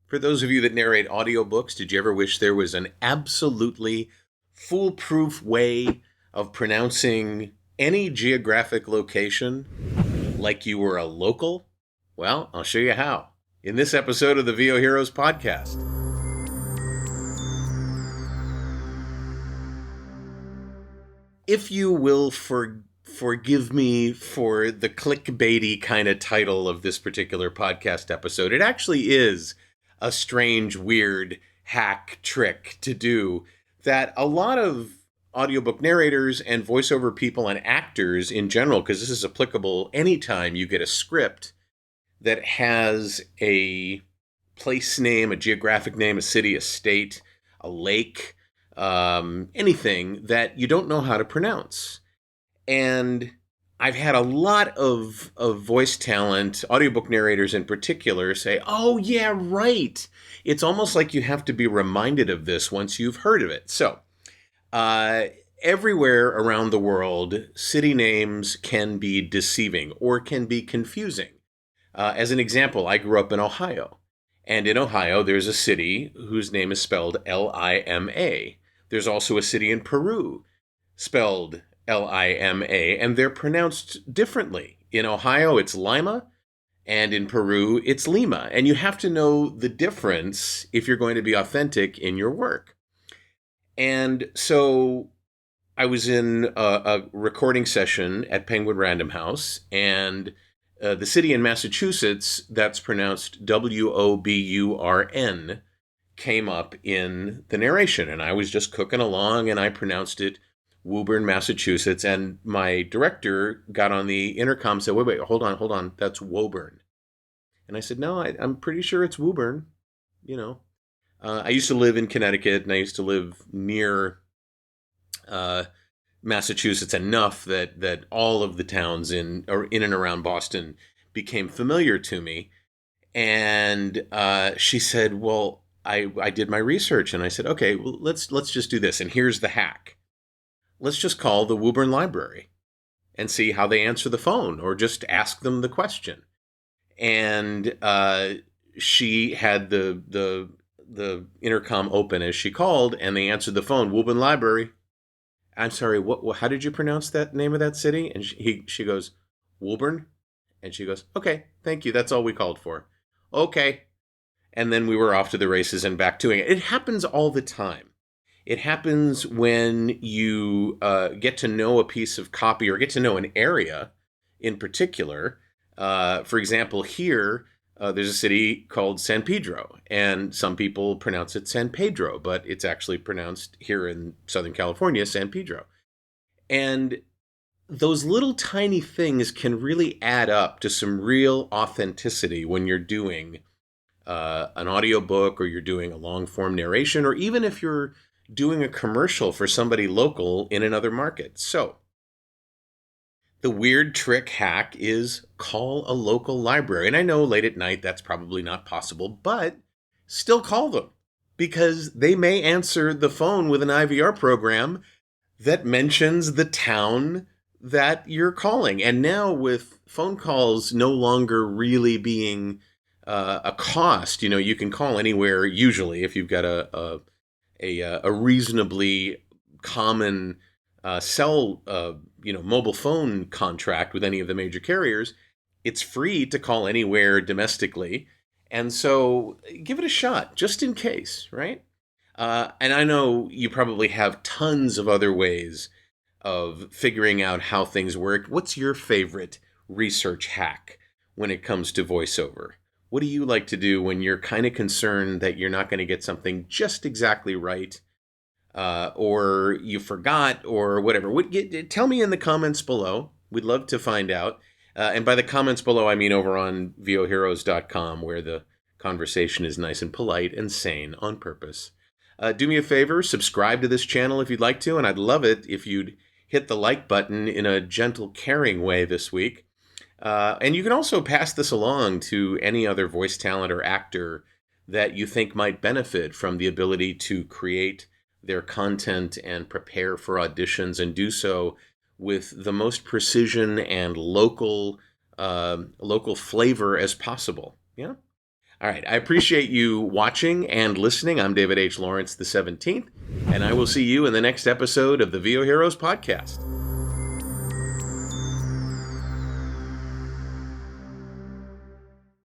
For those of you that narrate audiobooks, did you ever wish there was an absolutely foolproof way of pronouncing any geographic location like you were a local? Well, I'll show you how in this episode of the VO Heroes podcast. If you will forgive me for the clickbaity kind of title of this particular podcast episode, it actually is a strange, weird hack trick to do that a lot of audiobook narrators and voiceover people and actors in general, because this is applicable anytime you get a script that has a place name, a geographic name, a city, a state, a lake, anything that you don't know how to pronounce. And I've had a lot of voice talent, audiobook narrators in particular, say, oh, yeah, right. It's almost like you have to be reminded of this once you've heard of it. So, everywhere around the world, city names can be deceiving or can be confusing. As an example, I grew up in Ohio. And in Ohio, there's a city whose name is spelled Lima. There's also a city in Peru spelled Lima, and they're pronounced differently. In Ohio, it's Lima, and in Peru, it's Lima. And you have to know the difference if you're going to be authentic in your work. And so I was in a recording session at Penguin Random House, and the city in Massachusetts that's pronounced Woburn came up in the narration. And I was just cooking along, and I pronounced it Woburn, Massachusetts, and my director got on the intercom and said, wait, hold on, that's Woburn. And I said, no, I'm pretty sure it's Woburn. You know, I used to live in Connecticut, and I used to live near Massachusetts enough that all of the towns in and around Boston became familiar to me. And she said, well, I did my research, and I said, okay, well, let's just do this. And here's the hack. Let's just call the Woburn Library and see how they answer the phone, or just ask them the question. And she had the intercom open as she called, and they answered the phone. Woburn Library. I'm sorry, what? How did you pronounce that name of that city? And she goes, Woburn. And she goes, okay, thank you. That's all we called for. Okay. And then we were off to the races and back to it. It happens all the time. It happens when you get to know a piece of copy or get to know an area in particular. For example, here, there's a city called San Pedro, and some people pronounce it San Pedro, but it's actually pronounced here in Southern California, San Pedro. And those little tiny things can really add up to some real authenticity when you're doing an audiobook, or you're doing a long form narration, or even if you're doing a commercial for somebody local in another market. So the weird trick hack is call a local library. And I know late at night that's probably not possible, but still call them, because they may answer the phone with an IVR program that mentions the town that you're calling. And now, with phone calls no longer really being a cost, you can call anywhere usually if you've got a reasonably common mobile phone contract with any of the major carriers. It's free to call anywhere domestically. And so give it a shot, just in case, right? And I know you probably have tons of other ways of figuring out how things work. What's your favorite research hack when it comes to voiceover? What do you like to do when you're kind of concerned that you're not going to get something just exactly right, or you forgot, or whatever? Tell me in the comments below. We'd love to find out. And by the comments below, I mean over on voheroes.com, where the conversation is nice and polite and sane on purpose. Do me a favor, subscribe to this channel if you'd like to, and I'd love it if you'd hit the like button in a gentle, caring way this week. And you can also pass this along to any other voice talent or actor that you think might benefit from the ability to create their content and prepare for auditions, and do so with the most precision and local flavor as possible. Yeah. All right. I appreciate you watching and listening. I'm David H. Lawrence the 17th, and I will see you in the next episode of the VO Heroes podcast.